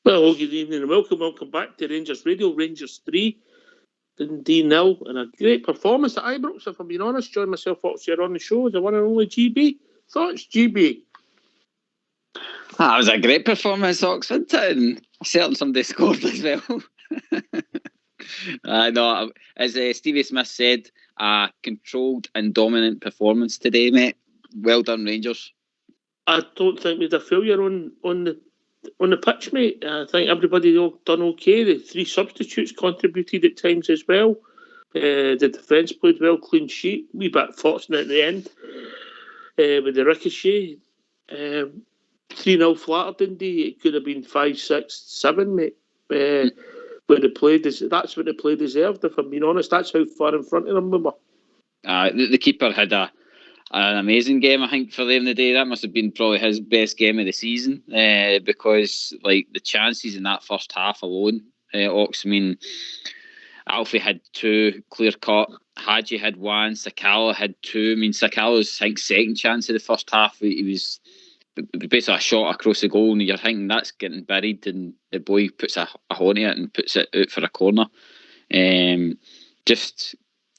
Well, good evening and welcome back to Rangers Radio. Rangers 3, Dundee 0, and a great performance at Ibrox, if I'm being honest. Join myself up here on the show, the one and only GB. Thoughts, GB? That was a great performance, Oxford, and certainly somebody scored as well. No, as Stevie Smith said, a controlled and dominant performance today, mate. Well done, Rangers. I don't think we had a failure on the pitch, mate. I think everybody all done okay. The 3 substitutes contributed at times as well. The defence played well, clean sheet. Wee bit fortunate at the end with the ricochet. 3-0 flatter Dundee. It could have been 5, 6, 7, mate. But the play that's what the play deserved, if I'm being honest. That's how far in front of them we were. The keeper had an amazing game, I think, for them today. That must have been probably his best game of the season because, like, the chances in that first half alone, Ox, I mean, Alfie had 2 clear-cut, Hadji had 1, Sakala had 2. I mean, Sakala's, I think, second chance of the first half, he was basically a shot across the goal, and you're thinking that's getting buried, and the boy puts a horn in it and puts it out for a corner.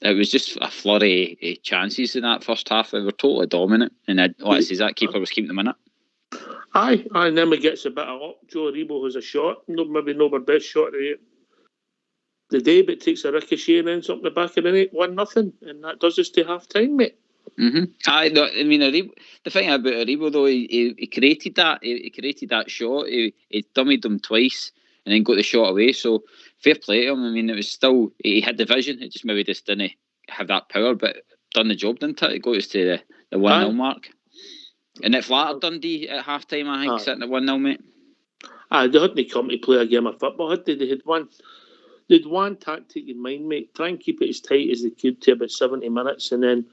It was just a flurry of chances in that first half. They were totally dominant, and that keeper was keeping them in it. Aye, and then we gets a bit of luck. Joe Aribo has a shot, maybe not our best shot of the day, but takes a ricochet and ends up the back of the net, 1-0, and that does us to half time, mate. Mm-hmm. I mean, the thing about Aribo though, he created that. He created that shot. He dummied them twice and then got the shot away. So fair play to him. I mean, it was still, he had the vision. It just maybe just didn't have that power, but done the job, didn't it? It got us to the 1-0 mark. And it flattered Dundee at half time, I think, sitting at 1-0, mate. They hadn't come to play a game of football, had they? They had one tactic in mind, mate. Try and keep it as tight as they could to about 70 minutes and then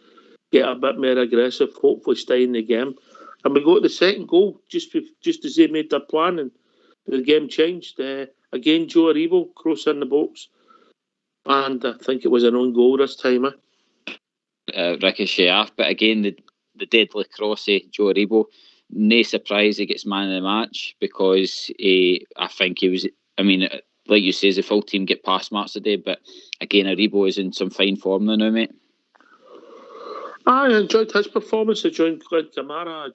get a bit more aggressive, hopefully stay in the game. And we got the second goal just as they made their plan, and the game changed. Again, Joe Aribo cross in the box, and I think it was an own goal this time. Ricochet off, but again, the deadly cross of Joe Aribo. No surprise he gets man of the match because I think he was. I mean, like you say, the full team get pass marks today, but again, Aribo is in some fine form now, mate. I enjoyed his performance. I enjoyed Glenn Kamara.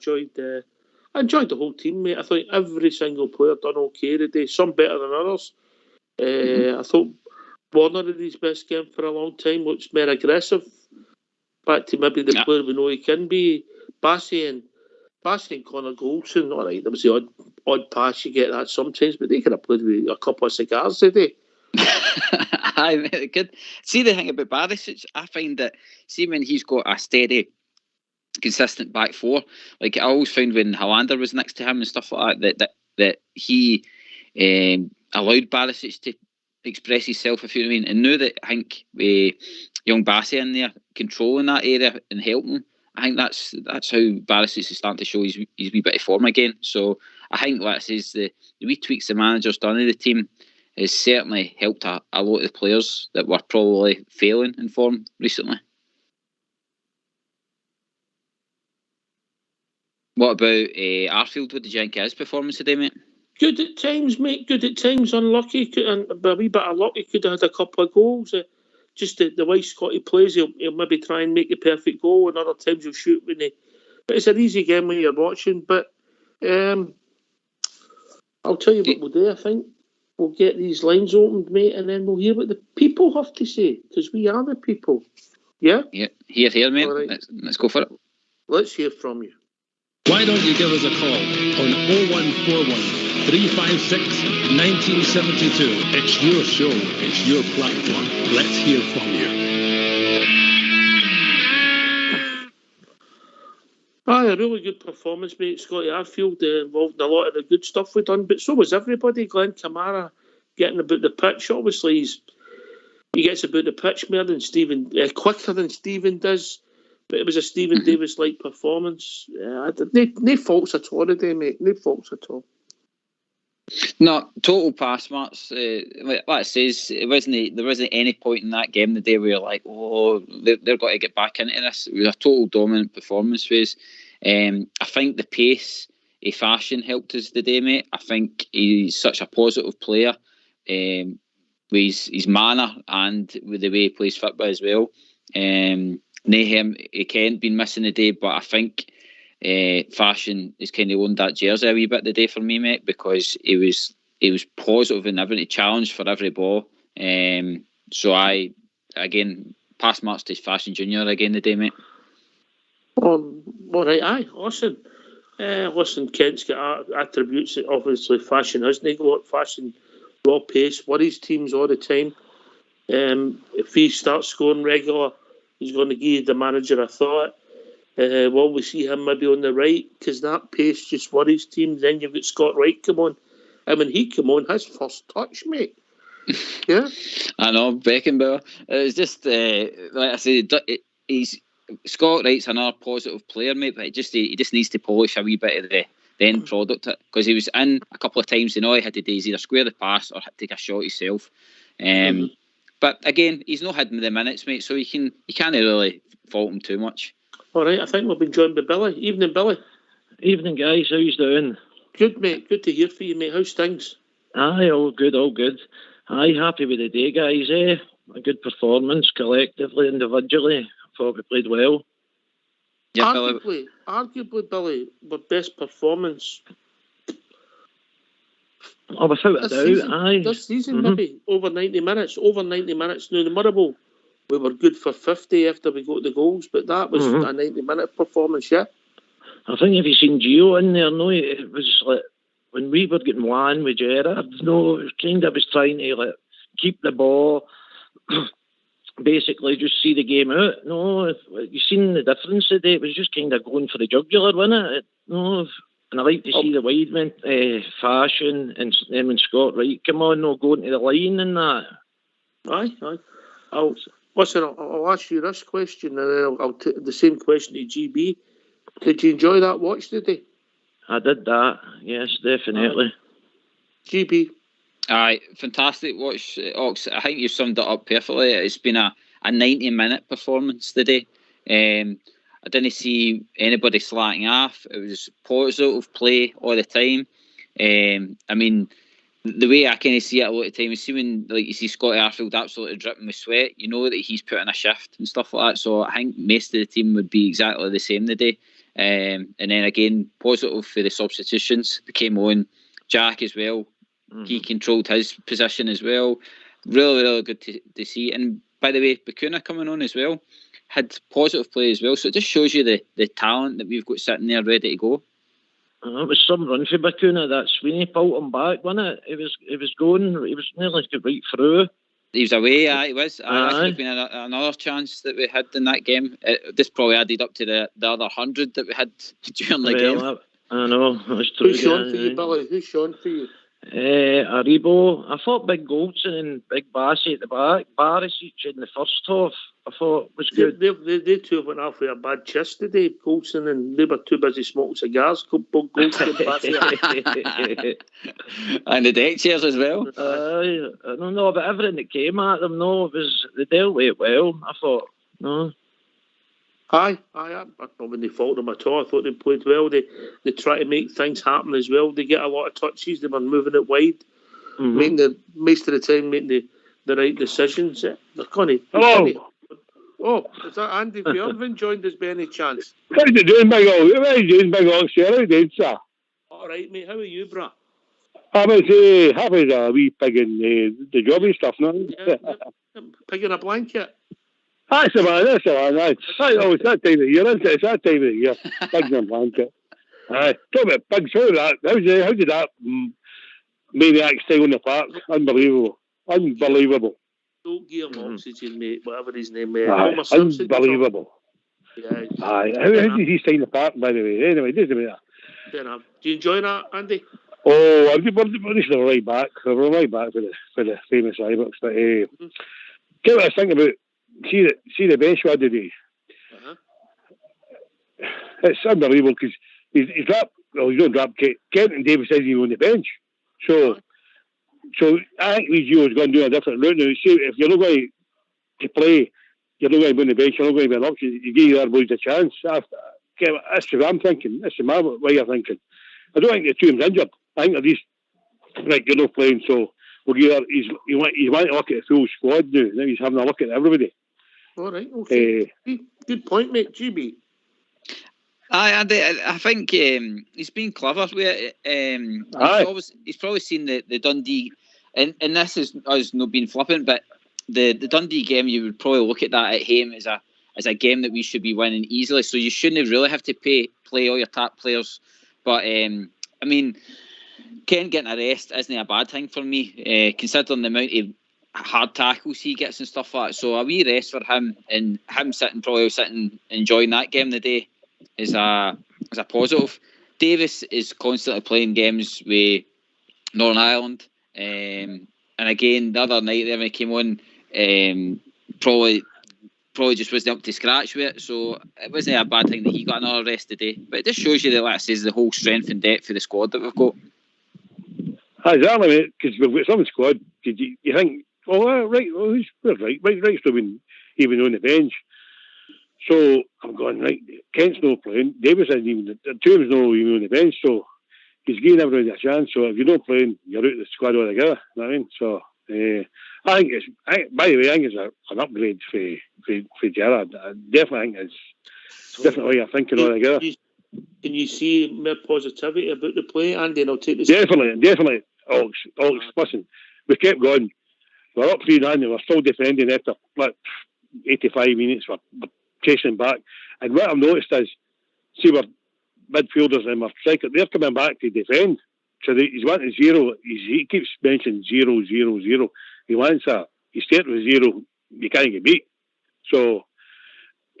I enjoyed the whole team, mate. I thought every single player done okay today. Some better than others. I thought Warner had his best game for a long time. Looks more aggressive. Back to maybe the player we know he can be. Bassey and Connor Goldson. All right, there was the odd pass, you get that sometimes, but they could have played with a couple of cigars today. Aye, very good. See, the thing about Barisic, I find that, see, when he's got a steady, consistent back four, like I always found when Hollander was next to him and stuff like that he allowed Barisic to express himself, if you know what I mean. And now that I think young Bassey in there controlling that area and helping him, I think that's how Barisic is starting to show his wee bit of form again. So I think the wee tweaks the manager's done in the team has certainly helped a lot of the players that were probably failing in form recently. What about Arfield? What did you think of his performance today, mate? Good at times, mate. Good at times. Unlucky. And a wee bit of luck. He could have had a couple of goals. Just the way Scotty plays, he'll maybe try and make the perfect goal, and other times he'll shoot when he. But it's an easy game when you're watching. But I'll tell you what we'll do. I think we'll get these lines opened, mate, and then we'll hear what the people have to say, because we are the people. Yeah? Yeah. Here, mate. Right. Let's go for it. Let's hear from you. Why don't you give us a call on 0141 356 1972. It's your show. It's your platform. Let's hear from you. Aye, a really good performance, mate. Scotty Arfield involved in a lot of the good stuff we've done, but so was everybody. Glenn Kamara getting about the pitch. Obviously, he gets about the pitch more than Stephen, quicker than Stephen does. But it was a Stephen Davis-like performance. No faults at all today, mate. No faults at all. No, total pass marks. Like it says, there wasn't any point in that game the day where you're like, oh, they're got to get back into this. It was a total dominant performance phase. I think the pace of Fashion helped us today, mate. I think he's such a positive player with his manner and with the way he plays football as well. Nahum, he can't been missing the day, but I think Fashion has kind of owned that jersey a wee bit today for me, mate, because he was positive in every challenge for every ball. So I, again, pass marks to Fashion Junior again today, mate. All right, aye, listen. Listen, Kent's got attributes that obviously Fashion hasn't got. Fashion, raw pace, worries teams all the time. If he starts scoring regular, he's going to give the manager a thought. Will we see him maybe on the right? Because that pace just worries teams. Then you've got Scott Wright come on. And when he come on, his first touch, mate. Yeah? I know, Beckenbauer. It's just, like I said, Scott Wright's another positive player, mate, but he just needs to polish a wee bit of the end product. Because he was in a couple of times, he had to do either square the pass or take a shot himself. But again, he's not had the minutes, mate, so you can't really fault him too much. All right, I think we've been joined by Billy. Evening, Billy. Evening, guys. How you doing? Good, mate. Good to hear from you, mate. How's things? Aye, all good, all good. Aye, happy with the day, guys. A good performance collectively, individually. I thought we played well. Yeah, arguably, Billy, our best performance. Oh, without a doubt, aye. This season, maybe over 90 minutes. Over 90 minutes. Now, the Motherwell, we were good for 50 after we got the goals, but that was a 90-minute performance, yeah? I think if you seen Gio in there, no, it was like when we were getting one with Gerrard, no, it was kind of was trying to like keep the ball, basically just see the game out. No, you seen the difference today. It was just kind of going for the jugular, wasn't it? No, and I like to see the wide men, Fashion and Scott Wright come on, no, going to the line and that. Aye. I'll ask you this question, and then I'll take the same question to GB. Did you enjoy that watch today? I did that, yes, definitely. GB. Aye, fantastic watch, Ox. I think you summed it up perfectly. It's been a 90-minute performance today. I didn't see anybody slacking off. It was positive play all the time. I mean, the way I kind of see it a lot of the time is when like you see Scotty Arfield absolutely dripping with sweat, you know that he's putting a shift and stuff like that. So I think most of the team would be exactly the same today. And then again, positive for the substitutions that came on. Jack as well. He controlled his position as well. Really, really good to see. And by the way, Bakuna coming on as well had positive play as well. So it just shows you the talent that we've got sitting there ready to go. It was some run for Bakuna. That Sweeney pulled him back, wasn't it? He was going. He was nearly right through. He was away. He was. That could have been another chance that we had in that game. This probably added up to the other 100 that we had during the game. I know. It was true. Who's Sean for you, Billy? Who's Sean for you? Aribo. I thought Big Goldson and Big Bassey at the back. Barisic in the first half, I thought was good. They two went off with a bad chest today, Goldson, and they were too busy smoking cigars. Goldson and Bassey. And the deck chairs as well. I don't know, but everything that came at them, they dealt with it well. I thought, no. Aye, I wouldn't fault them at all. I thought they played well. They try to make things happen as well. They get a lot of touches. They were moving it wide, most of the time making the right decisions. They're going to. Hello. Oh, is that Andy Bjornvin joined us by any chance? How you doing, Big O? How you doing, Big O? How you doing, sir? All right, mate. How are you, brah? I was having a wee pig in the job and stuff, no? Yeah, pig in a blanket. That's the one. It's that time of year, isn't it? It's that time of the year. Pigs in a blanket. Aye. Talk about pigs. How did that maniac stay on the park? Unbelievable. Don't give him oxygen, mate. Whatever his name is. Unbelievable. Yeah. Aye. How did he stay in the park, by the way? Anyway, it doesn't matter. Fair enough. Do you enjoy that, Andy? Oh, we're just right back. We're right back for the famous Ibrox. But get what I think about. See the bench we had today. It's unbelievable because he's dropped. Well, he's not dropped. Kent and Davis says he's on the bench. So I think Lee Gio's going to do a different route now. See, if you're not going to play, you're not going to be on the bench. You're not going to be an option. You give your other boys a chance. That's what I'm thinking. That's my way of thinking. I don't think the team's injured. I think at least, right, you're not playing, so we'll give her, he's wanting to look at the full squad now. Now he's having a look at everybody. All right, okay. Good point, mate. GB. I think he's been clever with it. He's probably seen the Dundee, and this is us not being flippant, but the Dundee game, you would probably look at that at home as a game that we should be winning easily. So you shouldn't really have to play all your top players. But I mean, Ken getting a rest isn't a bad thing for me, considering the amount of hard tackles he gets and stuff like that. So a wee rest for him, and him probably sitting enjoying that game today is a positive. Davis is constantly playing games with Northern Ireland, and again the other night there when he came on, probably just wasn't up to scratch with it. So it wasn't a bad thing that he got another rest today. But it just shows you that, like I says, the whole strength and depth of the squad that we've got. Exactly, mate. Because we've got some squad. You think, right, we're right. Right's still been even on the bench. So I'm going, right, Kent's not playing. Davis isn't even, the team's not even on the bench. So he's giving everybody a chance. So if you're not playing, you're out of the squad altogether. You know what I mean? So I think it's an upgrade for Gerrard. I definitely think it's definitely a thinking altogether. Can you see more positivity about the play, Andy? And I'll take this. Definitely. Ox, listen, we kept going. We're up 3-0 and we're still defending after 85 minutes. We're chasing back. And what I've noticed is, see, we're midfielders and we're strikers, they're coming back to defend. So he's wanting 0. He keeps mentioning 0, 0, 0. He wants that. He started with 0. You can't get beat. So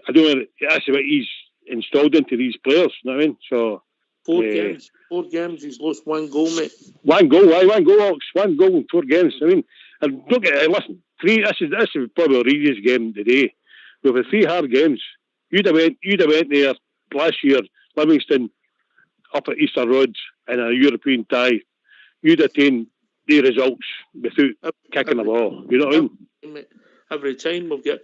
I don't know. That's what he's installed into these players. You know what I mean? So 4 games. He's lost 1 goal, mate. 1 goal. 1 goal, Ox. 1 goal in 4 games. I mean, and listen. 3. This is probably the easiest game today. We've had 3 hard games. You'd have went there last year, Livingston, up at Easter Roads in a European tie. You'd attain the results without kicking the ball. You know what I mean? Every time we've got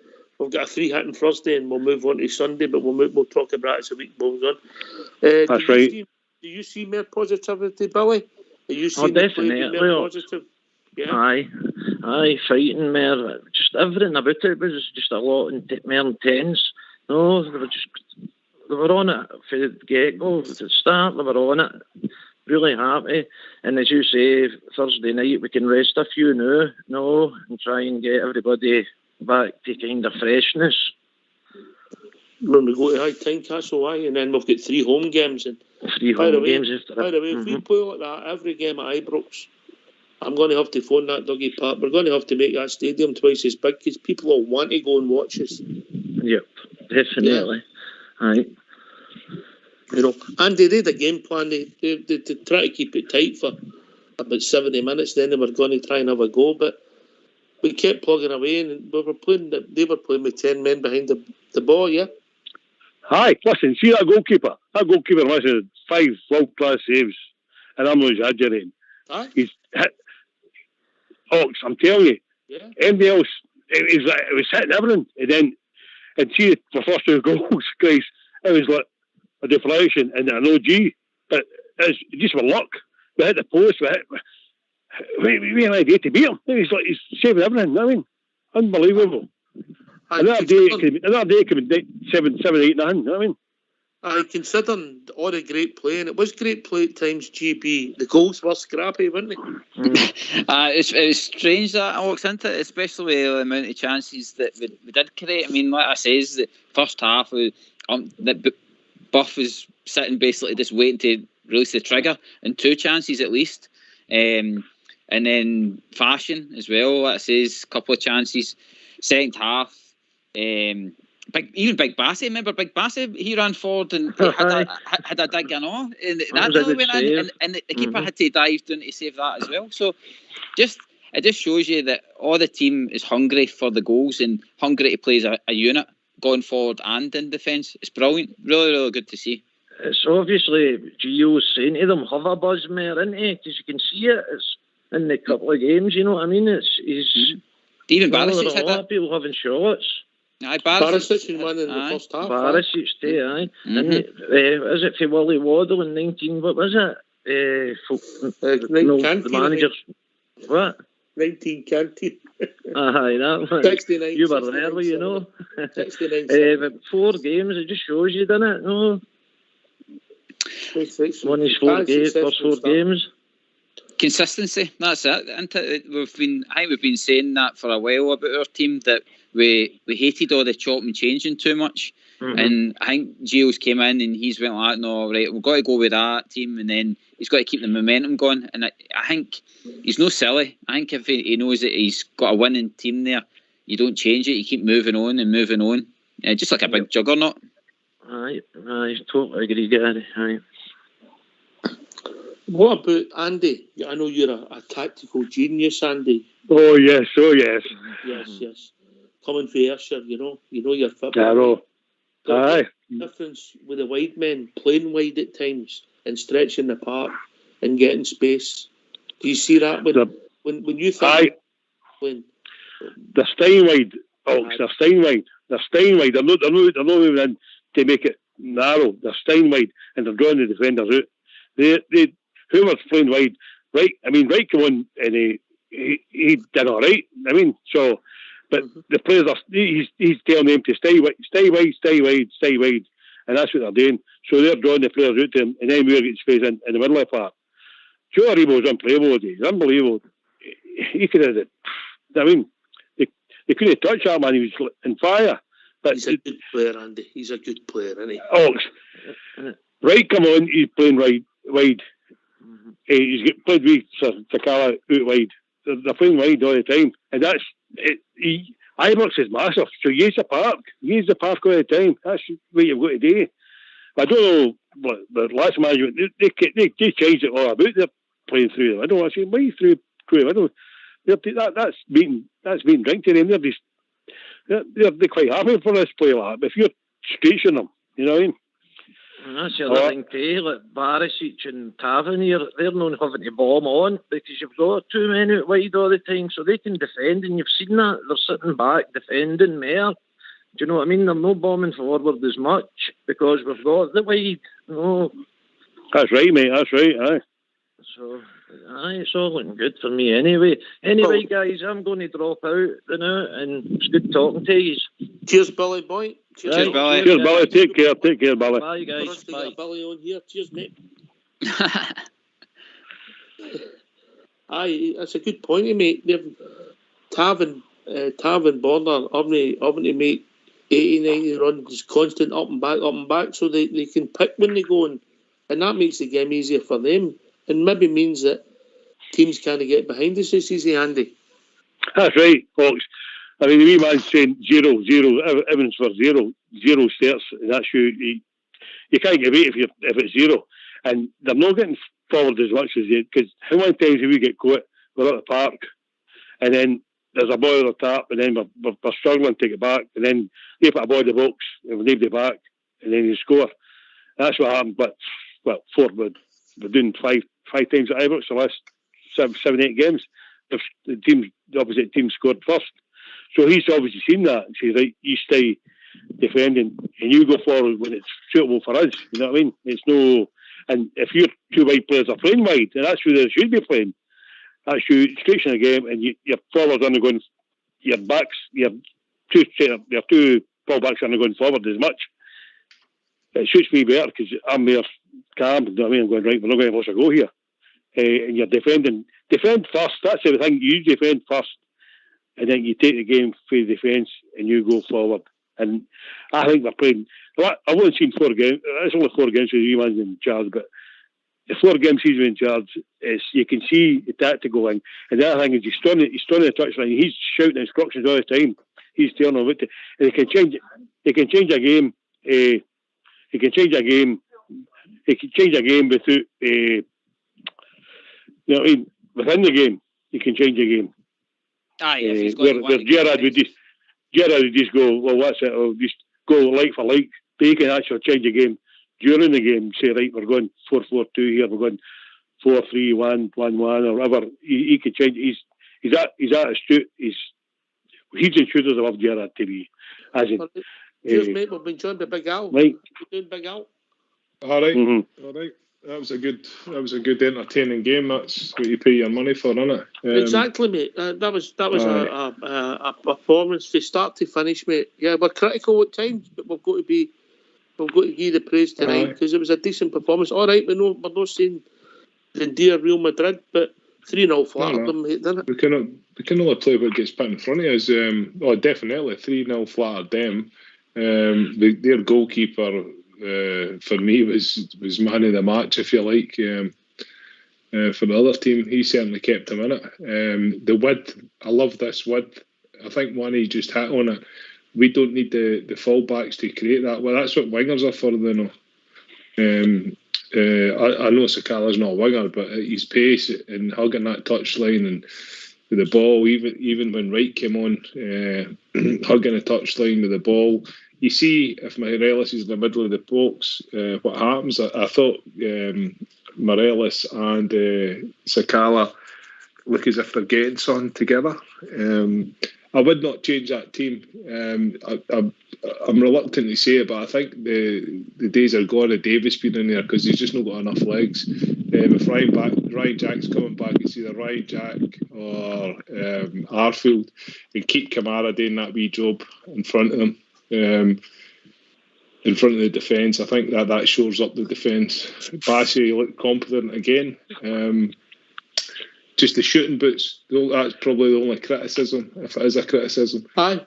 a 3 hit on Thursday and we'll move on to Sunday, but we'll talk about it as the week goes on. That's right. Do you see more positivity, Billy? Are you seeing definitely more positive? Yeah. Aye, fighting more. Just everything about it was just a lot more intense. No, they were on it from the get-go, from the start. They were on it, really happy. And as you say, Thursday night we can rest a few now, and try and get everybody back to kind of freshness. When we go to High Tynecastle, and then we've got 3 home games. And 3 home games after that. By the way, if we play like that every game at Ibrox, I'm going to have to phone that Dougie Park. We're going to have to make that stadium twice as big because people will want to go and watch us. Yep, definitely. Yeah. Aye. You know, Andy, they had a game plan. They try to keep it tight for about 70 minutes. Then they were going to try and have a go, but we kept plugging away, and they were playing with 10 men behind the ball. Yeah. Aye, listen, see that goalkeeper? That goalkeeper must have 5 world-class saves, and I'm not exaggerating. Aye. He's hit. Ox, I'm telling you. Yeah. Anybody else, it was hitting everything, and see the first 2 goals, guys. It was like a deflection and an OG, but it's just with luck. We hit the post. We had an idea to beat him. He's saving everything. You know what I mean, unbelievable. Another day it could be 7, 8, 9. You know what I mean? Considering all the great play, and it was great play at times, GB, the goals were scrappy, weren't they? It was strange that I walked into it, especially with the amount of chances that we did create. I mean, like I says, the first half, that Buff was sitting basically just waiting to release the trigger, and 2 chances at least. And then Fashion as well, like I says, a couple of chances. Second half, Big Bassey, remember Big Bassey? He ran forward and he had a dig and all, and that really went in, and the keeper had to dive down to save that as well. So it just shows you that all the team is hungry for the goals and hungry to play as a unit going forward and in defence. It's brilliant, really, really good to see. It's obviously Gio's saying to them, have a buzz more, isn't it? Because you can see it. It's in the couple of games, you know what I mean? Even Barisic had a lot of people having shots. Aye, Barisic won in the first half. Barisic stay, aye. Is it for Willie Waddle in 19? What was it? The manager. What? 19 Canty. Aye, that one. 69. You were there, you know. 69. But 4 games, it just shows you, doesn't it? No. Won his 4 games, first 4 games. Consistency, that's it. I think we've been saying that for a while about our team, that we hated all the chop and changing too much. And I think Gio's came in and he's went like, no, right, we've got to go with that team, and then he's got to keep the momentum going. And I think he's no silly. I think if he knows that he's got a winning team there, you don't change it. You keep moving on and moving on, just like a big juggernaut. Aye, totally agree, Gary. Aye. What about Andy? I know you're a tactical genius, Andy. Oh yes. Yes. Coming for Ayrshire, you know your football. I know. Aye. Difference with the wide men playing wide at times and stretching the park and getting space. Do you see that when you think when they're staying wide, Ox? They're staying wide. They're not moving in to make it narrow. They're staying wide and they're drawing the defenders out. They whoever's playing wide, right? I mean, Wright came on and he did all right. I mean, so. But the players he's telling them to stay wide, and that's what they're doing. So they're drawing the players out to him, and then we're getting space in the middle of the park. Joe Aribo was unplayable today. He's unbelievable. He could have. I mean, they couldn't touch that man. He was in fire. But he's a good player, Andy. He's a good player, isn't he? Ox. Right, come on. He's playing wide. He's played with Sakala out wide. They're playing wide all the time, and that's it. Ibrox is massive, so use the park all the time. That's what you've got to do. I don't know what the last management they changed it all about. They're playing through the middle. I say, why through the middle? That's being drink to them. They're quite happy for this play like that. But if you're stretching them, you know what I mean. And that's the other thing too, like Barisic and Tavernier, they're not having to bomb on because you've got 2 men out wide all the time, so they can defend, and you've seen that. They're sitting back, defending more. Do you know what I mean? They're not bombing forward as much because we've got the wide. No. That's right, mate, that's right, aye. So, it's all looking good for me anyway. Anyway, guys, I'm going to drop out now, and it's good talking to you. Cheers, Billy boy. Cheers, Billy. Cheers, Billy. Take care, Billy. Bye, guys. Bye. Billy on here. Cheers, mate. Aye, that's a good point, mate. Tav and Border having to make 80, 90 runs constant up and back, so they can pick when they go on, and that makes the game easier for them, and maybe means that teams can't get behind us as easy, Andy. That's right, folks. I mean, the wee man's saying 0-0, evidence for 0 starts, and that's you can't give it if it's 0. And they're not getting forward as much as they, because how many times have we get caught, we're at the park, and then there's a ball on the tap, and then we're struggling to take it back, and then they put a ball in the box, and we leave it back, and then you score. That's what happened, but, we're doing five times at Ibrox the last 7-8 games. The opposite team scored first. So he's obviously seen that and says, right, you stay defending and you go forward when it's suitable for us. You know what I mean? It's no, and if your 2 wide players are playing wide, and that's who they should be playing, that's you stretching the game, and your forwards aren't going, your backs, your 2 full-backs aren't going forward as much. It suits me better because I'm more calm. You know what I mean? I'm going, right, we're not going to let us go here. And you're defend first. That's everything. You defend first, and then you take the game for the defence, and you go forward. And I think we're playing. I've only seen 4 games. It's only 4 games with Ewan's in charge, but the 4 games he's been in charge, you can see the tactical thing. And the other thing is he's on the touchline. He's shouting instructions all the time. He's telling them what to, and he can change it. he can change a game. He can change a game. He can change a game without, you know what I mean? Within the game, he can change a game. Aye, if he's where Gerrard would just go, well, what's it? I'll just go like for like. But he can actually change a game during the game. Say, right, we're going 4-4-2 here. We're going 4-3-1, 1-1, or whatever. He can change. He's that astute. He's and shooters above Gerrard to be. As in, cheers, mate. We've been joined by Big Al. Right. How you doing, Big Al? All right. Mm-hmm. All right. That was a good entertaining game. That's what you pay your money for, isn't it? Exactly, mate. That was a performance from start to finish, mate. Yeah, we're critical at times, but we've got to give the praise tonight because it was a decent performance. All right, we're not saying Dundee or Real Madrid, but 3-0 flattered them, mate, didn't it? We can only play what gets put in front of us. Definitely 3-0 flattered them. Their goalkeeper. For me, was man of the match, if you like. For the other team, he certainly kept him in it. The width, I love this width. I think Wani just hit on it. We don't need the fullbacks to create that. Well, that's what wingers are for, you know. I know Sakala's not a winger, but his pace and hugging that touchline and with the ball, even when Wright came on, hugging the touchline with the ball. You see, if Morelos is in the middle of the box, what happens? I thought Morelos and Sakala look as if they're getting something together. I would not change that team. I'm reluctant to say it, but I think the days are gone of Davis being in there because he's just not got enough legs. If Ryan Jack's coming back, it's either Ryan Jack or Arfield, and keep Kamara doing that wee job in front of them. In front of the defence, I think that shores up the defence. Bassey looked confident again. Just the shooting boots, that's probably the only criticism, if it is a criticism. Aye,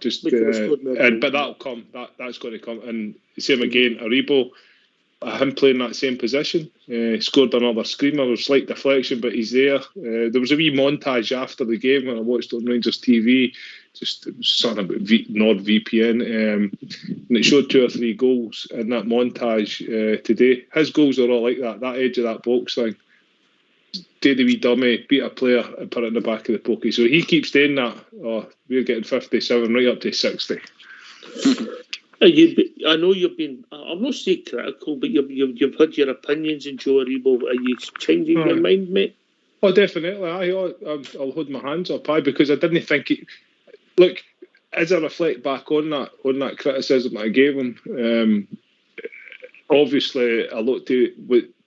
but that'll come. That's going to come. And same again, Aribo, him playing that same position, scored another screamer. There was slight deflection, but he's there. There was a wee montage after the game when I watched it on Rangers TV. Just something about NordVPN, and it showed 2 or 3 goals in that montage today. His goals are all like that edge of that box thing. Take the wee dummy, beat a player and put it in the back of the pokey. So he keeps doing that. Oh, we're getting 57 right up to 60. I know you've been, I'm not saying critical, but you've had your opinions in Joe Aribo. Are you changing your mind, mate? Oh, definitely. I'll hold my hands up, because I didn't think it. Look, as I reflect back on that criticism I gave him, obviously a lot to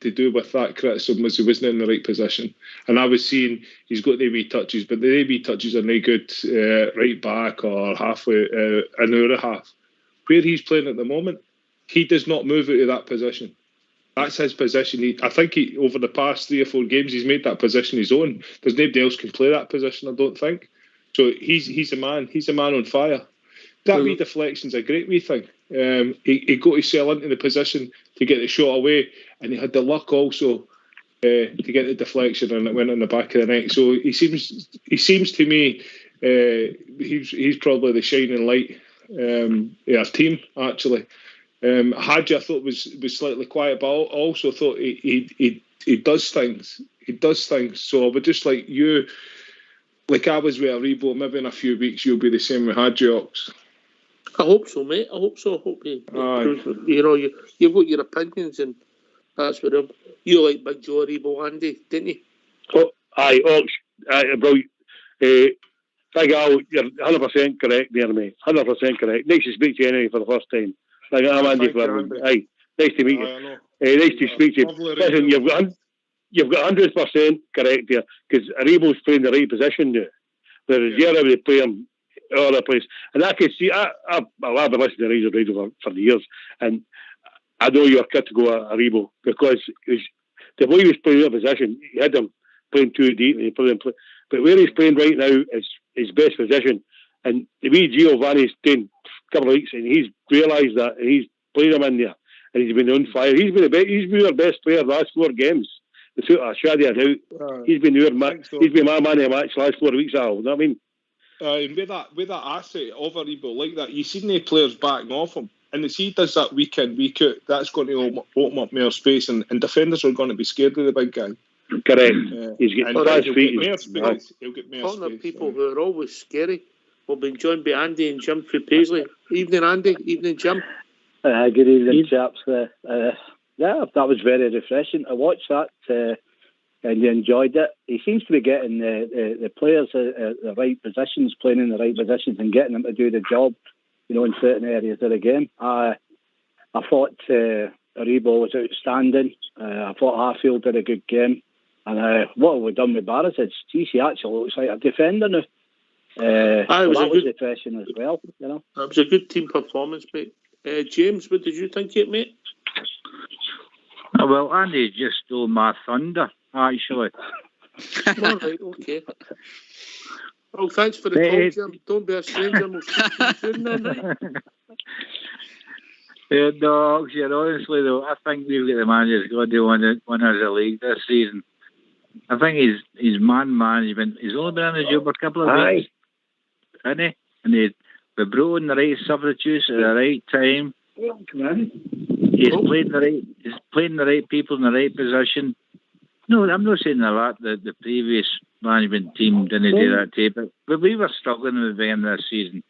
do with that criticism was he wasn't in the right position, and I was seeing he's got the wee touches, but the wee touches are no good right back or halfway an hour and a half. Where he's playing at the moment, he does not move out of that position. That's his position. I think over the past 3 or 4 games, he's made that position his own. There's nobody else can play that position, I don't think. So he's a man. He's a man on fire. That wee deflection's a great wee thing. He got himself into the position to get the shot away, and he had the luck also to get the deflection, and it went in the back of the net. So he seems to me he's probably the shining light. Our team actually. Hadji I thought was slightly quiet, but I also thought he does things. He does things. So I would just like you, like I was with Aribo, maybe in a few weeks you'll be the same with Hadji Ox. I hope so, mate. I hope so. I hope you've got your opinions, and that's what you like Big Joe Aribo, Andy, didn't you? Oh, aye, Ox, brilliant. Big Al, you're 100% correct there, mate. 100% correct. Nice to speak to you anyway for the first time. Like, I'm Andy Cleveland. Aye, nice to meet you. Nice to speak to you. Listen, you've got 100% correct there, because Aribo's playing the right position now. Whereas Gerrard would play him all over the place. And I can see, I've been listening to Rangers Radio for the years, and I know you're critical of Aribo, because the way he was playing the position, he had him playing too deep, and he put him play. But where he's playing right now is his best position. And the wee Giovanni's done a couple of weeks, and he's realised that, and he's played him in there, and he's been on fire. He's been our best player the last 4 games. Without a shadow of doubt. He's been my man of the match the last 4 weeks, Al. You know what I mean? with that asset of Aribo like that, you see the players backing off him, and as he does that week in, week out, that's going to open up more space, and defenders are going to be scared of the big guy. Correct. He's getting fast feet. He'll get more space. Of people who are always scary. We've been joined by Andy and Jim through Paisley. Evening, Andy. Evening, Jim. Good evening, chaps. Yeah, that was very refreshing. I watched that and you enjoyed it. He seems to be getting the players at the right positions, playing in the right positions and getting them to do the job, in certain areas of the game. I thought Aribo was outstanding. I thought Harfield did a good game. And what we've done with Barras is, geez, he actually looks like a defender now. That was refreshing as well, That was a good team performance, mate. James, what did you think of it, mate? Well, Andy just stole my thunder, actually. All right, okay. Well, thanks for the call, Jim. Don't be a stranger. We'll speak to you soon then, right? No, honestly, though, I think we've got the manager's got to win us the league this season. I think his man management, he's only been on the job for a couple of weeks, isn't he? And we brought in the right substitutes at the right time. He's playing the right people in the right position. No, I'm not saying that the previous management team didn't do that too, but we were struggling with them this season.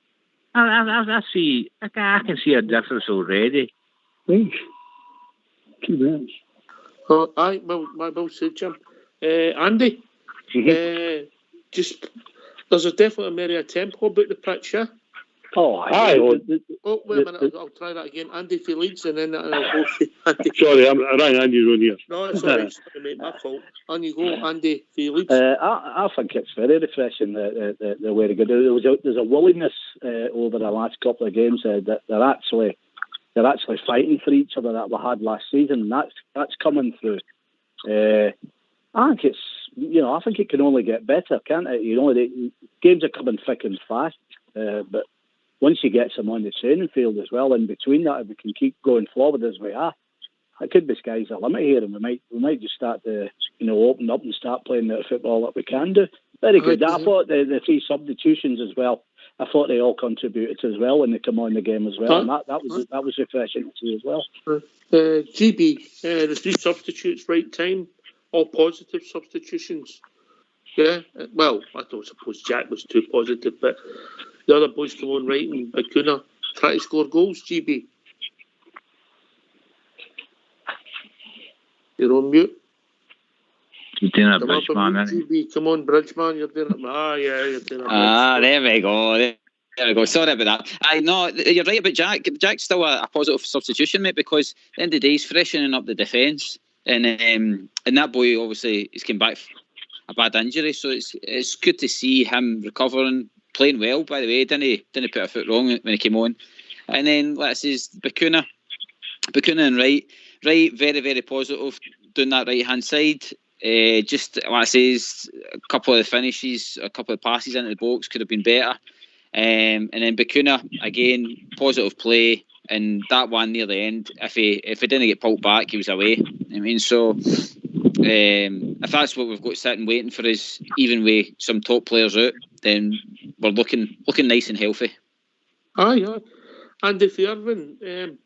I can see a difference already. Oh, well said, Jim. Andy, there's definitely a merry tempo about the pitch, yeah? Oh, wait a minute, I'll try that again. Andy for Leeds, and then I'll go for Andy. Sorry, I'm running Andy's on here. No, it's all right, sorry, mate, my fault. On you go, Andy for Leeds. I think it's very refreshing the way to go. There's a willingness over the last couple of games that they're actually fighting for each other that we had last season, and that's coming through. I think I think it can only get better, can't it? The games are coming thick and fast, but once you get some on the training field as well, in between that, if we can keep going forward as we are, it could be sky's the limit here, and we might just start to open up and start playing the football that we can do. Very good. I thought the three substitutions as well. I thought they all contributed as well when they come on the game as well, and that was refreshing to see as well. GB, the three substitutes, right time, all positive substitutions. Yeah, well, I don't suppose Jack was too positive, but the other boys come on right, and Acuna try to score goals. GB, you're on mute. You're doing a Bridgeman, GB, come on, Bridgeman, you're doing it. You're doing it. There we go. There we go. Sorry about that. No, you're right about Jack. Jack's still a positive substitution, mate, because at the end of the day, he's freshening up the defence, and that boy obviously he's come back from a bad injury, so it's good to see him recovering, playing well. By the way, didn't put a foot wrong when he came on. And then let's say Bacuna and Wright, very very positive doing that right hand side. Just like I says, a couple of finishes, a couple of passes into the box could have been better. And then Bacuna again, positive play, and that one near the end, if he didn't get pulled back, he was away. I mean, so if that's what we've got sitting waiting for us, even with some top players out, then we're looking nice and healthy. Aye. And if Irvin,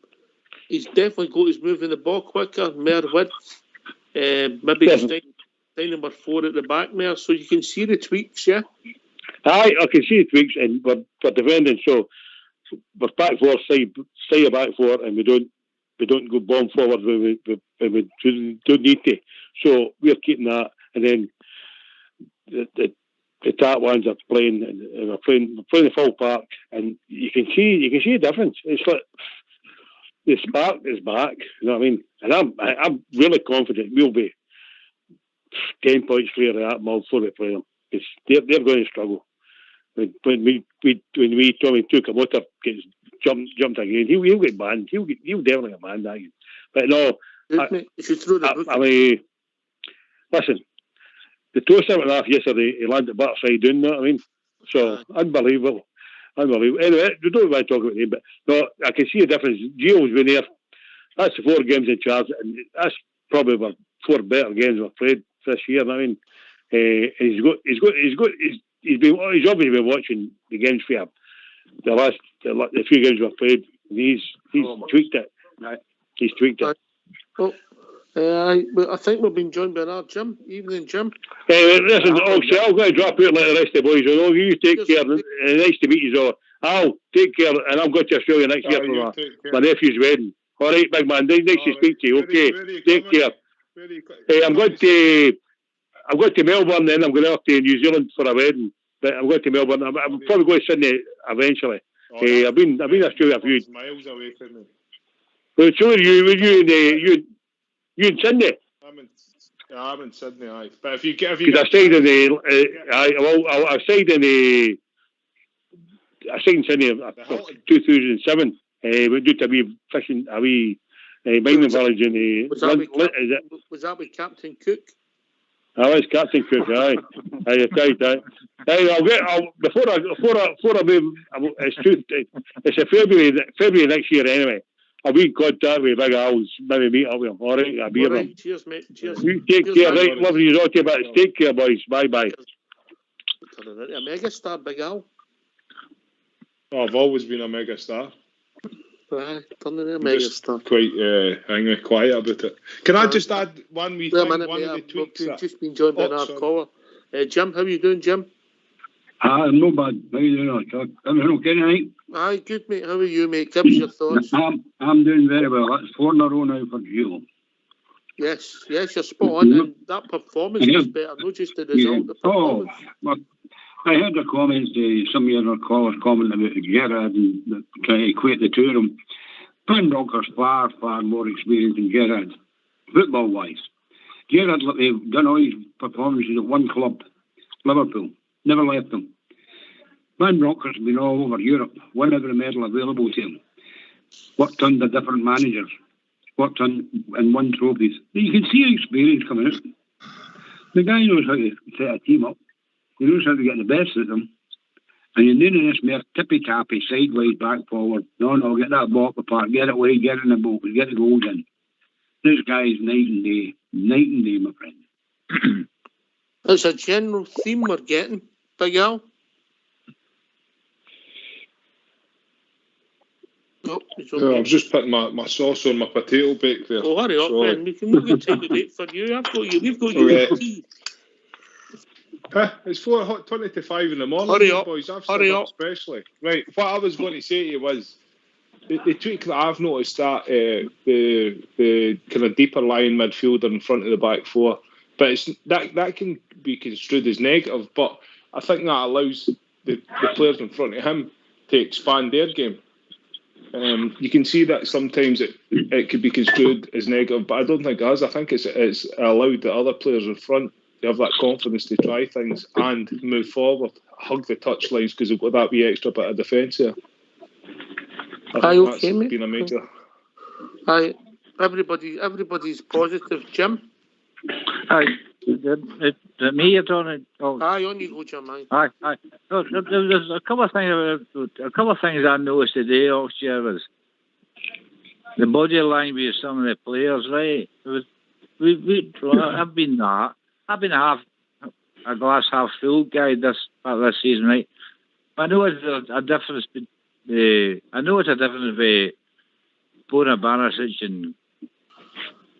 he's definitely got his moving the ball quicker, more width. Maybe stay number 4 at the back there, so you can see the tweaks, yeah? Aye, I can see the tweaks, and we're defending, so we're back 4, stay back 4, and we don't go bomb forward when we don't need to. So we're keeping that, and then the top ones are playing, and we're playing the full park, and you can see a difference. It's like the spark is back, you know what I mean? And I'm really confident we'll be 10 points clear of that mob before we play them. Because they're going to struggle. When Tommy Tukamoto gets jumped again, he'll get banned. He'll definitely get banned again. But no, I mean, listen, the 2.5 yesterday, he landed backside down, you know what I mean? So, unbelievable. Anyway, we don't want to talk about him, but no, I can see a difference. Gio's been there. That's the 4 games in charge, and that's probably the 4 better games we've played this year. I mean, he's he's obviously been watching the games for the few games we've played. He's tweaked it. He's tweaked it. Well, I think we've been joined by our Jim. Evening, Jim. Listen, I'm going to drop out like the rest of the boys. You take care. Nice to meet you all. Al, take care, and I'm going to Australia next year for my nephew's wedding. All right, big man. Nice to speak to you. Okay, take care. I'm going to Melbourne, then I'm going off to New Zealand for a wedding. But I'm going to Melbourne. I'm probably going to Sydney eventually. I've been to Australia a few miles away from me. Well, so you in Sydney? I'm in Sydney, aye. But if you get, I stayed in the, I stayed in Sydney in 2007. We did a wee fishing, a wee mining village in the. Was that with Captain Cook? I was Captain Cook, aye. I tried that. Before I move, it's a February next year anyway. I'll be good that way, Big Al's. Maybe meet up with him. All right, I'll be with him. Cheers, mate. Cheers. You take care, right? Lovely you all to you, take care, boys. Bye. A mega star, Big Al. Oh, I've always been a mega star. Turning a mega star. Quite quiet about it. Can I just add one wee thing? One of the tweaks. We've just been joined by our caller. Jim, how are you doing, Jim? I'm not bad. How are you doing, Chuck? Everything okay tonight? Aye, good, mate. How are you, mate? Give us your thoughts. I'm doing very well. That's 4 in a row now for Gio. Yes, you're spot on. And that performance was better, not just the result. The performance. Well, I heard the comments, some of your callers commenting about Gerrard and trying to equate the two of them. Van Bronckhorst's far more experienced than Gerrard, football-wise. Gerrard, they've done all his performances at one club, Liverpool. Never left them. Van Bronckhorst's been all over Europe, won every medal available to him. Worked under different managers. Worked on and won trophies. You can see experience coming out. The guy knows how to set a team up. He knows how to get the best of them. And you're doing this mere tippy-tappy, sideways, back, forward. No, get that ball apart, get it away, get in the boat, get the goals in. This guy's night and day, my friend. It's a general theme we're getting, Big Al. I've just put my sauce on my potato bake there. Oh, hurry up, man. We can take the date for you. We've got you tea. It's 20 to 5 in the morning, hurry up, boys. I've hurry up. Especially. Right, what I was going to say to you was the tweak that I've noticed that the kind of deeper lying midfielder in front of the back four, but it's that can be construed as negative. But I think that allows the players in front of him to expand their game. You can see that sometimes it could be construed as negative, but I don't think it has. I think it's allowed the other players in front to have that confidence to try things and move forward, hug the touchlines because they've got that wee extra bit of defence here. Aye, okay, mate. Been a major. Aye, everybody's positive, Jim. Aye, is it me you're talking? Aye, on you go, Jim. Aye. No, there's a couple of things I noticed today. Year was the body language of some of the players. Right, I've been a glass half full guy this season, right? I know it's a difference. I know it's a difference between Bona Barisic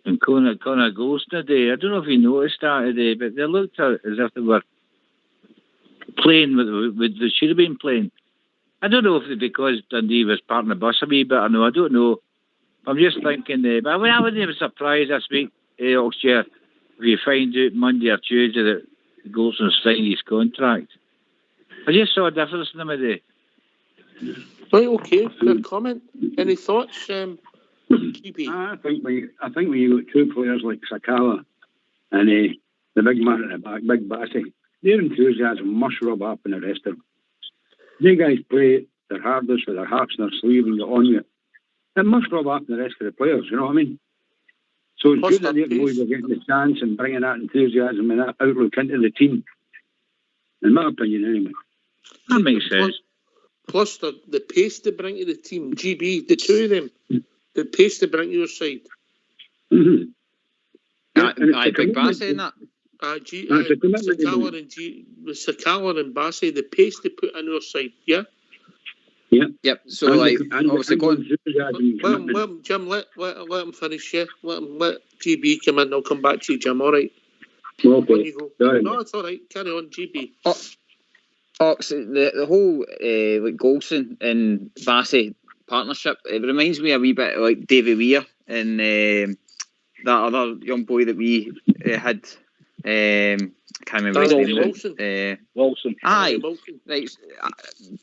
and Conor Golson today. I don't know if you noticed that today, but they looked as if they were playing with they should have been playing. I don't know if it's because Dundee was parting the bus a wee bit. I don't know. I'm just thinking. But I wouldn't be surprised this week, Oxshire, if you find out Monday or Tuesday that Golson signed his contract. I just saw a difference in them today. Right, okay. Good comment. Any thoughts, GB? I think when you got two players like Sakala and the big man at the back, Big Batty, their enthusiasm must rub up in the rest of them. They guys play their hardest with their hearts in their sleeve and get on with it. It must rub up in the rest of the players, you know what I mean? So it's good that the boys are getting the chance and bringing that enthusiasm and that outlook into the team. In my opinion, anyway. That makes sense. Plus the pace they bring to the team, GB, the two of them, the pace they bring to your side. Aye, Big Bass saying that. Sakala and Bassey, the pace they put in their side, yeah? Yep. So, obviously going... Jim, let him finish, yeah? Let GB come in, I'll come back to you, Jim, all right? Okay. You go. No, it's all right. Carry on, GB. The whole Golson and Bassey partnership, it reminds me a wee bit like Davy Weir and that other young boy that we had. I can't remember his name. Wilson. Aye. Wilson. Right.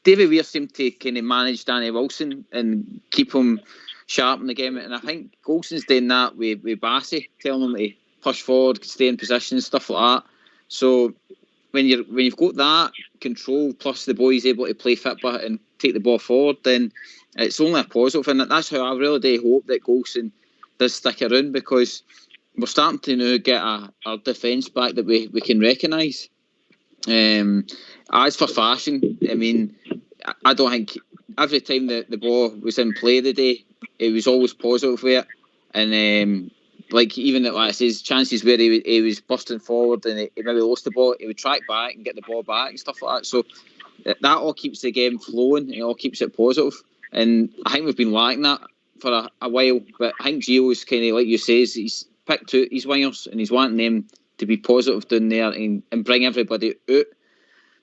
Davy Weir seemed to kind of manage Danny Wilson and keep him sharp in the game, and I think Golson's doing that with Bassey, telling him to push forward, stay in position, stuff like that. So when you've got that control, plus the boy's able to play football and take the ball forward, then it's only a positive. And that's how I really do hope that Golson does stick around, because we're starting to now get our defence back that we can recognise. As for Fashion, I mean, I don't think every time the ball was in play today, it was always positive with it. And even like I says, chances where he was busting forward and he maybe lost the ball, he would track back and get the ball back and stuff like that. So that all keeps the game flowing, it all keeps it positive. And I think we've been lacking that for a while. But I think Gio's kind of, like you says, he's picked out his wingers and he's wanting them to be positive down there and bring everybody out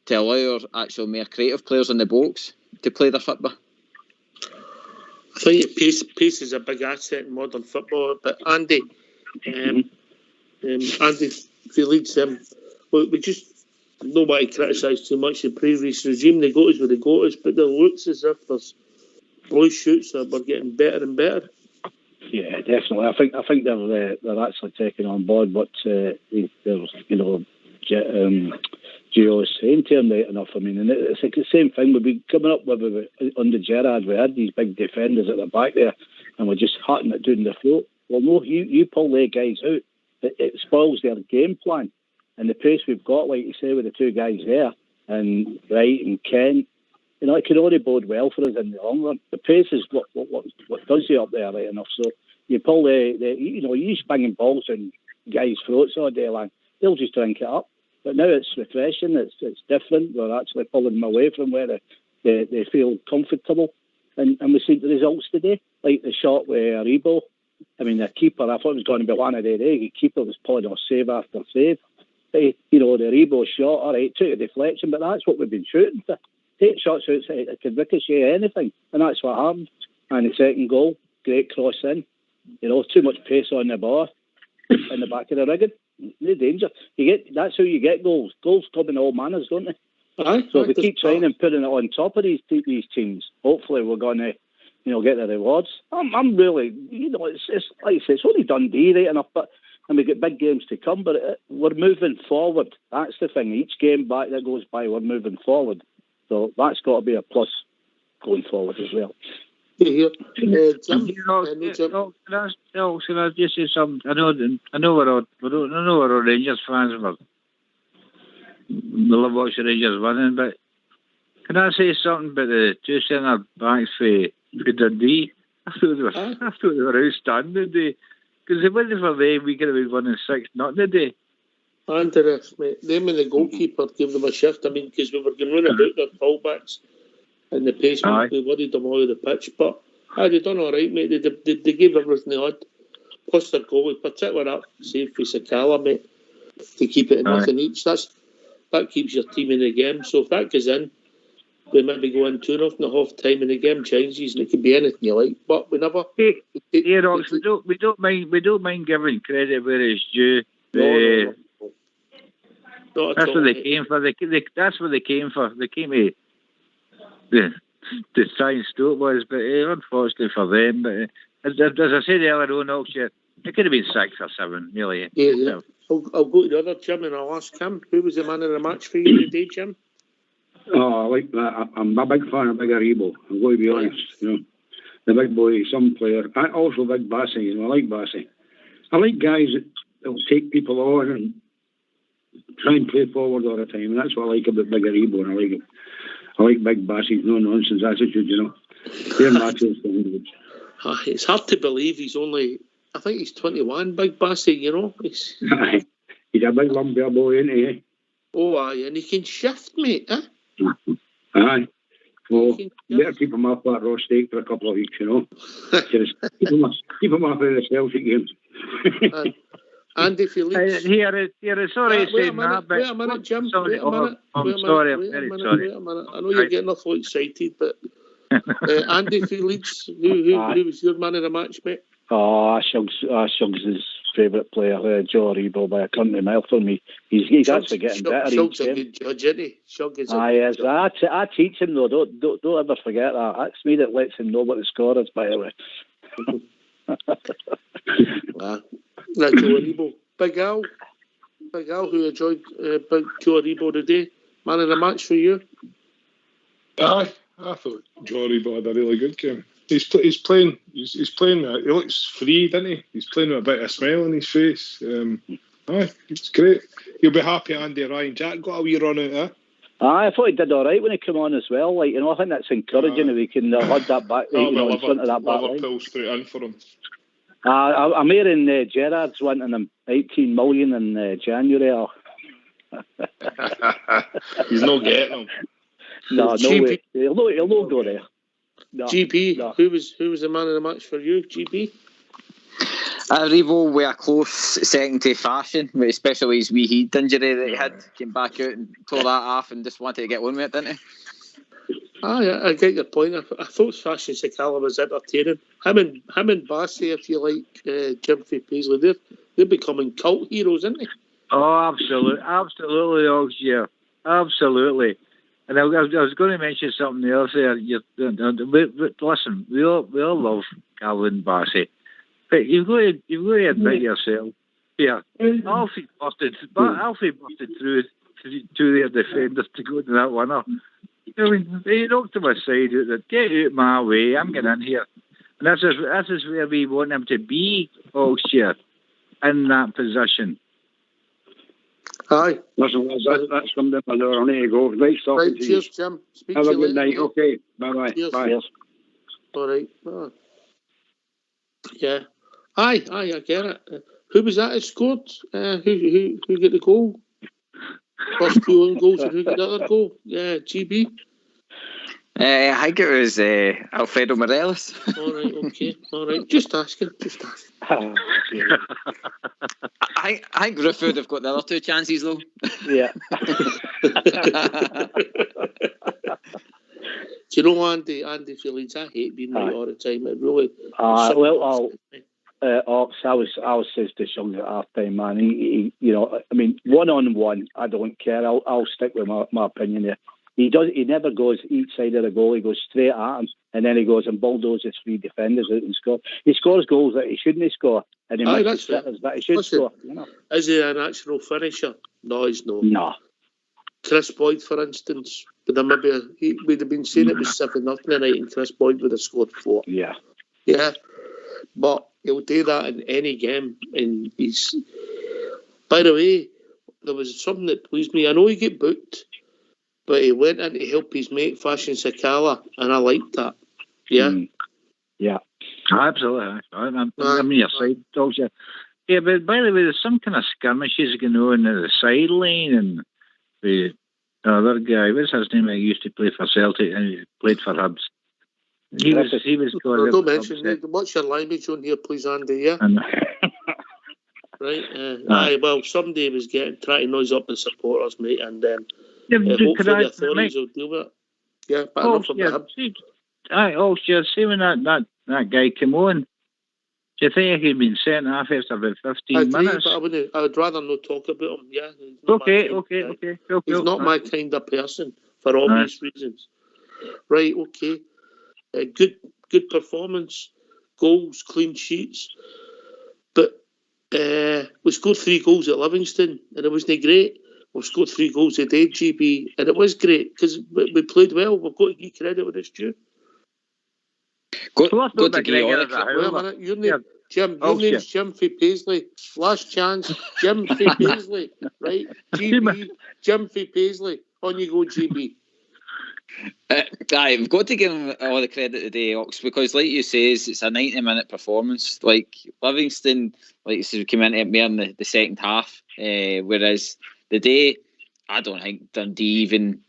to allow our actual more creative players in the box to play their football. I think pace is a big asset in modern football. But Andy, Andy, if he leads them, we just don't want to criticise too much the previous regime. They got us where they got us, but it looks as if there's blue shoots that we're getting better and better. Yeah, definitely. I think they're actually taking on board what Gio is saying to him right enough. I mean, and it's like the same thing we've been coming up with under Gerrard. We had these big defenders at the back there, and we're just hutting it down the throat. Well, no, you pull their guys out, it spoils their game plan. And the pace we've got, like you say, with the two guys there, and Wright and Kent, it can only bode well for us in the long run. The pace is what does you up there right enough. So you pull you just banging balls in guys' throats all day long, they'll just drink it up. But now it's refreshing, it's different. We're actually pulling them away from where they feel comfortable. And we see the results today, like the shot with Aribo. I mean, the keeper, I thought it was going to be one of their egg. The keeper was pulling off save after save. The Aribo shot, all right, took a deflection, but that's what we've been shooting for. Take shots outside, it could ricochet anything, and that's what happened. And the second goal, great cross in. Too much pace on the bar in the back of the rigging. No danger. That's how you get goals. Goals come in all manners, don't they? So if we keep trying and putting it on top of these teams, hopefully we're going to, get the rewards. I'm really, it's like I say, it's only Dundee right enough, and we get big games to come. But we're moving forward. That's the thing. Each game back that goes by, we're moving forward. So that's got to be a plus going forward as well. Jim, can I just say something? I know we're all Rangers fans, we love watching Rangers winning, but can I say something about the two centre backs for Dundee? I thought they were outstanding today, because if it wasn't for them, we could have been winning 6-0 today. Underestimate them, and the goalkeeper gave them a shift. I mean, because we were going round about their fullbacks and the pace, we worried them all over the pitch. But they done all right, mate. They gave everything they had. Plus their goalie, particularly that save for Sakala, mate, to keep it at nothing each. That keeps your team in the game. So if that goes in, we maybe go in 2-0 at half time, and the game changes, and it could be anything you like. But we never. Rox, we don't mind giving credit where it's due. No. That's what they came for. That's what they came for. They came to try and stop us, but unfortunately for them. But as I said earlier on, it could have been 6 or 7, really. Yeah. I'll go to the other Jim and I'll ask him, who was the man of the match for you today, Jim? Oh, I like that. I'm a big fan of Big Aribo. I'm going to be honest. The big boy, some player. I also Big Bassey. I like Bassey. I like guys that will take people on and try and play forward all the time, and that's what I like about Big Aribo, and I like him. I like Big Bassey's no-nonsense attitude, Their matches. It's hard to believe he's only, I think he's 21, Big Bassey, He's a big lumber boy, isn't he? Oh, aye, and he can shift, mate, eh? Aye. Well, better keep him off that raw steak for a couple of weeks, you know. Just keep him off of the Celtic games. Andy Felix. Sorry saying that, but... Wait a minute, Jim. Sorry, I'm sorry. Wait a minute. I know you're getting awful excited, but Andy Felix, who was your man of the match, mate? Shuggs' his favourite player, Joe Rebo, by a country mile for me. He's actually getting better each game. Shuggs a good judge, isn't he? Shuggs is I teach him though. Don't ever forget that. That's me that lets him know what the score is. By the way. Joe Rebo, Big Al, who enjoyed Big Joe Rebo today. Man of the match for you? Aye, I thought Joe Rebo had a really good game. He's playing. He looks free, doesn't he? He's playing with a bit of a smile on his face. Aye, it's great. You'll be happy Andy Ryan Jack got a wee run out, eh? I thought he did all right when he came on as well. Like, you know, I think that's encouraging if he can hold that back, in front of that back line. Liverpool straight in for him. I'm hearing Gerrard's wanting him 18 million in January. He's not getting him. No way. He'll not go there. No, GB, no. Who was the man of the match for you, GB? Rebo with a close second to Fashion, especially his wee heat injury that he had. Came back out and tore that off and just wanted to get on with it, didn't he? I get your point. I thought Fashion Sakala was entertaining. Him and Bassey, if you like, Jim Paisley, they're becoming cult heroes, aren't they? Oh, absolutely, Oxia. Absolutely. And I was going to mention something else there. Listen, we all love Calvin Bassey, but you've got to admit yourself. Yeah, Alfie busted through their defenders to go to that winner. I mean, he knocked him aside. Get out my way. I'm getting in here, and this is where we want him to be, Oxia, in that position. Aye. Listen, that's come down my door. I need to go. Right, cheers, Jim. Speak Have to a you good later. night. Okay, bye-bye. Cheers. Bye. Cheers. All right. Oh. Yeah. Aye, I get it. Who was that who scored? Who got the goal? First two own goals, and who got the other goal? Yeah, GB. I think it was Alfredo Morelos. All right, okay. All right. Just asking. I think Rufo would have got the other two chances, though. Yeah. Do you know Andy Felix? I hate being right all the time. It really. I was says to Sean at half time, man. He you know, I mean, 1-on-1, I don't care. I'll stick with my opinion there. He never goes each side of the goal. He goes straight at him, and then he goes and bulldozes 3 defenders out and scores. He scores goals that he shouldn't score, and he makes sitters that he should score. You know? Is he a natural finisher? No, he's not. No. Chris Boyd, for instance, we'd have been saying it was 7-0 tonight, and Chris Boyd would have scored 4. Yeah. Yeah, but he'll do that in any game, and he's. By the way, there was something that pleased me. I know he got booked, but he went in to help his mate Fashion Sakala, and I liked that. Yeah? Yeah. Absolutely. I'm your side, dogs. Yeah, but by the way, there's some kind of skirmishes going on the sideline, and the other guy, what's his name? He used to play for Celtic, and he played for Hibs. He was going. Don't mention it. What's your language on here, please, Andy? Yeah. Right. Aye. Well, somebody was trying to noise up the supporters, mate, and hopefully the authorities will deal with it. Yeah, but enough about him. See when that guy came on, do you think he'd been sent off after about 15 minutes? But I would rather not talk about him. Yeah. Okay. He's not my kind of person for obvious reasons. Right. Okay. Good performance, goals, clean sheets, but we scored 3 goals at Livingston, and it wasn't great. We've scored 3 goals a day, GB, and it was great because we played well. We've got to give credit with this, Stu. Go to Greg. Wait a minute, your name's Jim Fee Paisley. Last chance, Jim Fee Paisley, right? GB, Jim Fee Paisley. On you go, GB. Aye, we've got to give him all the credit today, Ox, because like you say, it's a 90-minute performance. Like Livingston, like you said, came into it more in the second half, whereas the day, I don't think Dundee even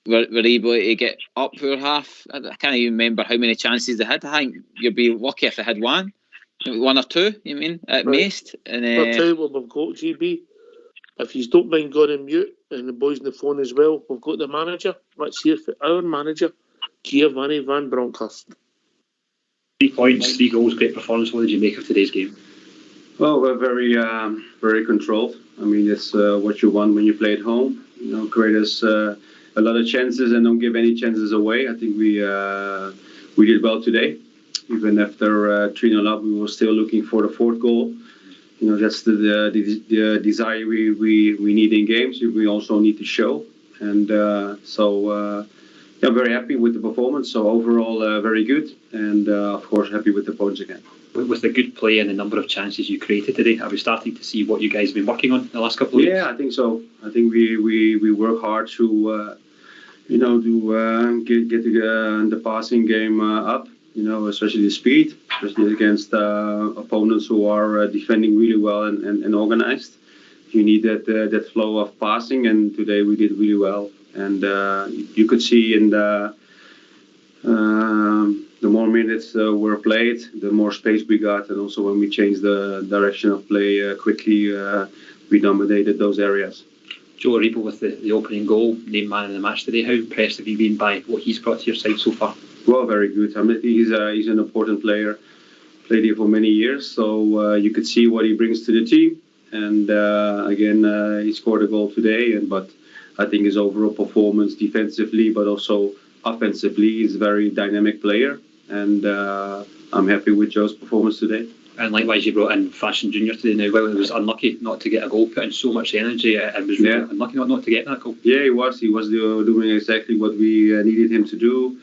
were able to get up for half. I can't even remember how many chances they had. I think you'd be lucky if they had one or two, you mean, at most. And, I'll tell you what we've got, GB. If you don't mind going on mute, and the boys on the phone as well, we've got the manager. Let's hear for our manager, Giovanni Van Bronckhorst. 3 points, 3 goals, great performance. What did you make of today's game? Well, we're very controlled. I mean, it's what you want when you play at home. You know, create us a lot of chances and don't give any chances away. I think we did well today. Even after 3-0 up, we were still looking for the 4th goal. You know, that's the desire we need in games. We also need to show, and I'm very happy with the performance. So overall, very good, and of course, happy with the points again. With the good play and the number of chances you created today, are we starting to see what you guys have been working on the last couple of weeks? Yeah, I think so. I think we work hard to get the passing game up. You know, especially the speed, especially against opponents who are defending really well and organized. You need that flow of passing, and today we did really well. And you could see in the more minutes were played, the more space we got, and also when we changed the direction of play quickly, we dominated those areas. Joe Aribo with the opening goal, named man in the match today. How impressed have you been by what he's brought to your side so far? Well, very good. I mean, he's an important player. Played here for many years, so you could see what he brings to the team. And again, he scored a goal today. But I think his overall performance, defensively, but also offensively, he's a very dynamic player. And I'm happy with Joe's performance today. And likewise, you brought in Fashion Junior today. Now, well, it was unlucky not to get a goal, put in so much energy, and was really unlucky not to get that goal. Yeah, he was. He was doing exactly what we needed him to do.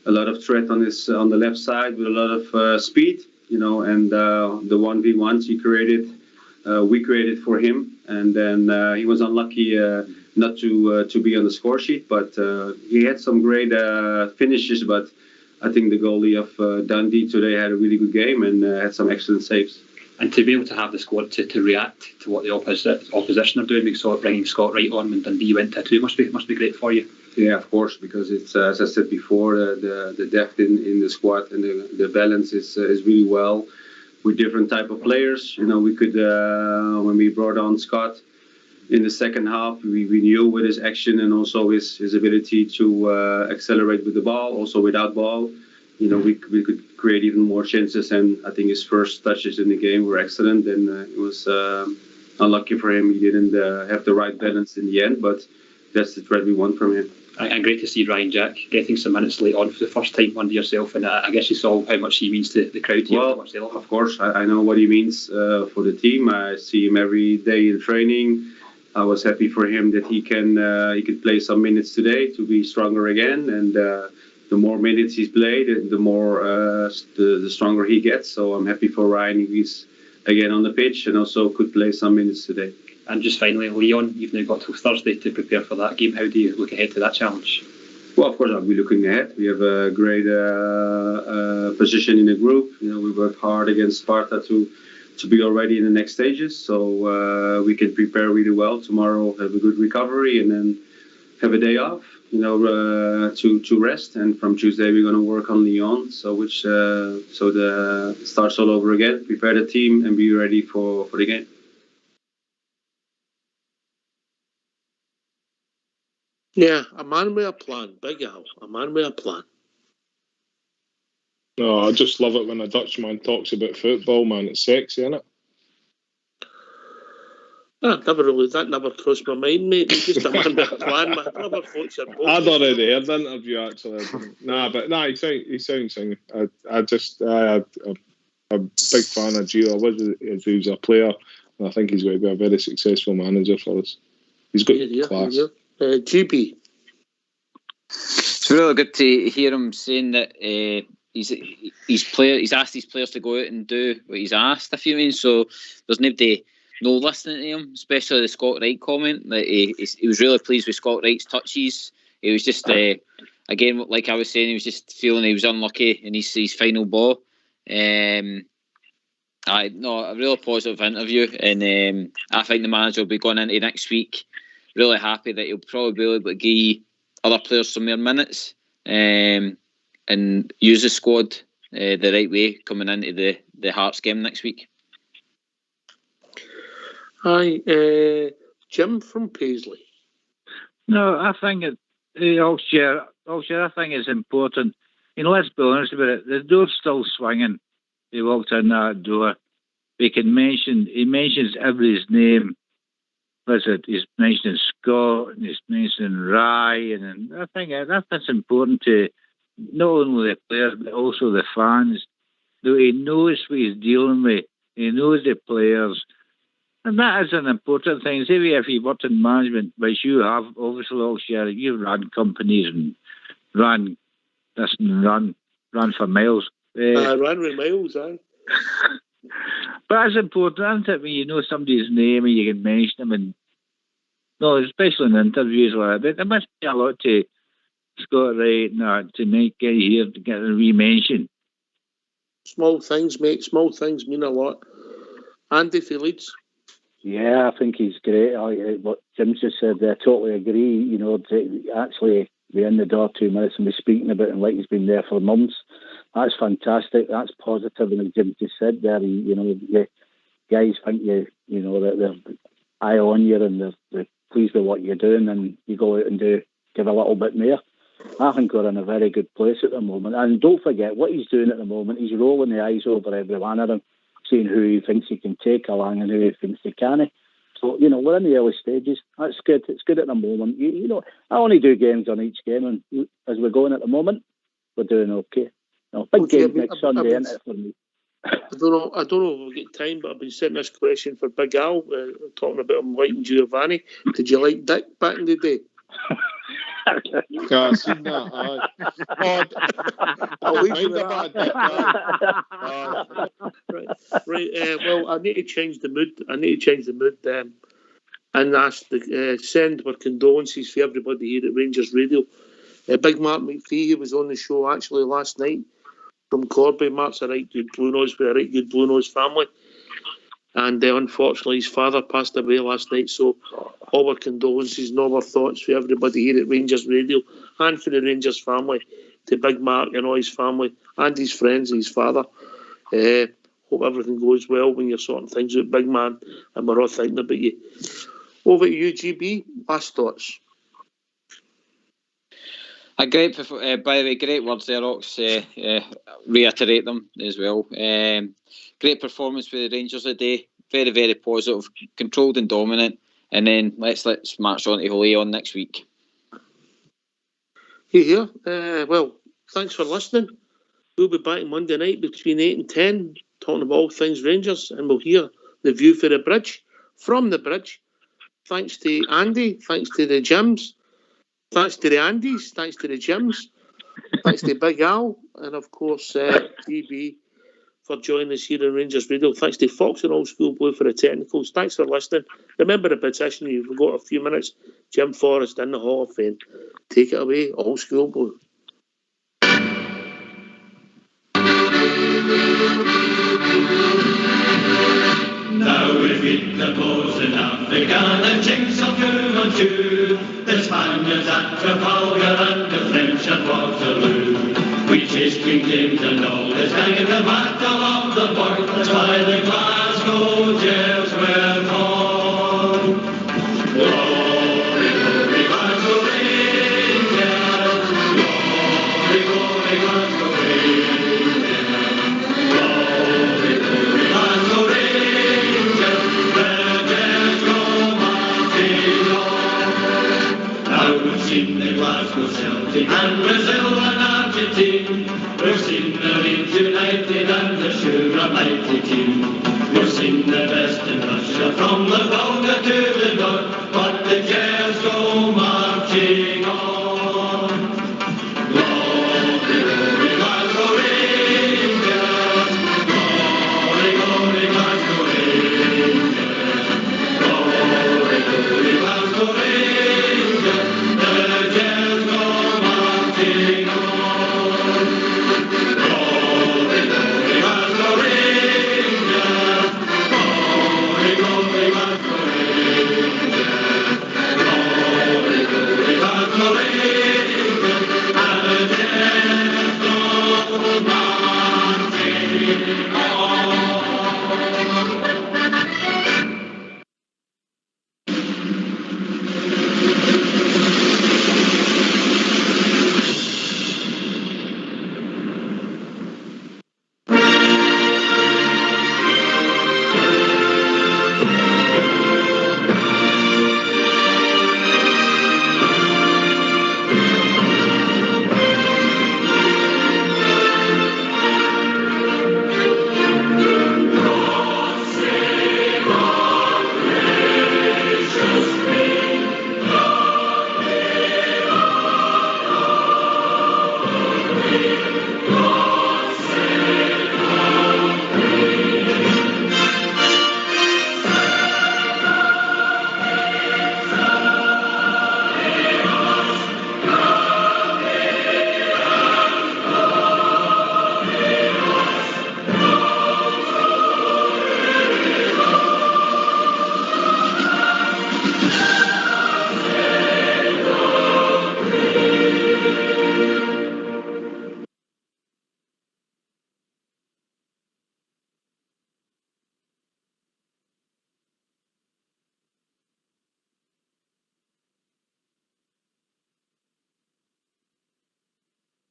A lot of threat on the left side with a lot of speed, you know, and the 1v1s we created for him, and then he was unlucky not to be on the score sheet, but he had some great finishes. But I think the goalie of Dundee today had a really good game and had some excellent saves. And to be able to have the squad to react to what the opposition are doing, we saw it bringing Scott Wright on when Dundee went to 2 must be great for you. Yeah, of course, because it's as I said before, the depth in the squad and the balance is really well with different type of players. You know, we could when we brought on Scott in the second half, we knew with his action and also his ability to accelerate with the ball, also without ball. You know, we could create even more chances, and I think his first touches in the game were excellent, and it was unlucky for him. He didn't have the right balance in the end, but that's the threat we want from him. And great to see Ryan Jack getting some minutes late on for the first time under yourself, and I guess you saw how much he means to the crowd here. Well, of course, I know what he means for the team. I see him every day in training. I was happy for him that he could play some minutes today to be stronger again, and the more minutes he's played, the more the stronger he gets. So I'm happy for Ryan. He's again on the pitch and also could play some minutes today. And just finally, Leon, you've now got till Thursday to prepare for that game. How do you look ahead to that challenge? Well, of course, I'll be looking ahead. We have a great position in the group. You know, we worked hard against Sparta to be already in the next stages, so we can prepare really well. Tomorrow, have a good recovery, and then have a day off. You know, to rest. And from Tuesday, we're going to work on Lyon. So the starts all over again. Prepare the team and be ready for the game. Yeah, a man with a plan, Big Al. A man with a plan. No, I just love it when a Dutchman talks about football, man. It's sexy, isn't it? That never crossed my mind, mate. He's just a man with a plan, man. Never thought you'd both. I'd already heard the interview, actually. He sounds singing. I'm a big fan of Gio. He was a player, and I think he's going to be a very successful manager for us. He's got class. GB. It's really good to hear him saying that he's asked his players to go out and do what he's asked, if you mean. So there's nobody no listening to him, especially the Scott Wright comment. That he was really pleased with Scott Wright's touches. He was just, I again, like I was saying, he was just feeling he was unlucky in his final ball. A really positive interview, and I think the manager will be going into next week really happy that he'll probably be able to give other players some more minutes and use the squad the right way coming into the Hearts game next week. Hi, Jim from Paisley. No, I think Ulster, I think it's important. Let's be honest about it. The door's still swinging. He walked in that door. He mentions everybody's name. He's mentioning Scott and he's mentioning Ryan, and I think that's important to not only the players but also the fans. He knows what he's dealing with. He knows the players, and that is an important thing. Say if you worked in management, which you have, obviously, Ulster, you've run companies and ran this and ran for miles. Ran with miles, aye. But it's important, isn't it, when you know somebody's name and you can mention them, and especially in interviews like that. There must be a lot to Scott Wright to get here to get a re-mention. Small things, mate. Small things mean a lot. Andy for Leeds. Yeah, I think he's great. What Jim just said, I totally agree. To actually be in the door 2 minutes and be speaking about him like he's been there for months. That's fantastic. That's positive. And as Jim just said there, the guys think that they're eye on you and they're pleased with what you're doing, and you go out and give a little bit more. I think we're in a very good place at the moment. And don't forget what he's doing at the moment. He's rolling the eyes over every one of them, seeing who he thinks he can take along and who he thinks he can't. So, we're in the early stages. That's good. It's good at the moment. I only do games on each game, and as we're going at the moment, we're doing okay. Big game next Sunday, isn't it, for me? I don't know if we'll get time, but I've been setting this question for Big Al, talking about him liking Giovanni. Did you like Dick back in the day? I've seen that. I'll leave you about that. Right. Well, I need to change the mood. And ask send our condolences for everybody here at Rangers Radio. Big Mark McPhee, who was on the show actually last night from Corby. Mark's a right good Blue Nose with a right good Blue Nose family. And unfortunately, his father passed away last night. So all our condolences and all our thoughts for everybody here at Rangers Radio and for the Rangers family, to Big Mark and all his family and his friends and his father. Hope everything goes well when you're sorting things out, big man, and we're all thinking about you. Over to you, GB. Last thoughts. By the way, great words there, Ox. Reiterate them as well. Great performance for the Rangers today. Very, very positive, controlled and dominant. And then let's march on to Leon next week. Here. Well, thanks for listening. We'll be back Monday night between 8 and 10, talking about all things Rangers, and we'll hear the view for the bridge, from the bridge. Thanks to Andy, thanks to the Jims, thanks to the Andys, thanks to the Jims, thanks to Big Al, and of course DB for joining us here on Rangers Radio. Thanks to Fox and Old School Blue for the technicals. Thanks for listening. Remember the petition, you've got a few minutes. Jim Forrest in the Hall of Fame. Take it away, Old School Blue. Now we beat the Boers in Africa and Jinks of on two. The Spaniards at Trafalgar and the French at Waterloo. We chased King James and all his gang in the battle of the Boyne. That's why the Glasgow jails were torn. Glory, glory, Glasgow Rangers. Glory, glory, Glasgow Rangers. Glory, glory, Glasgow Rangers. Rangers go marching on. Now we've seen the Glasgow Celtic and Brazil and Argentina. We've seen the Leeds United and the Sure mighty team. We've seen the best in Russia from the Volga to the north.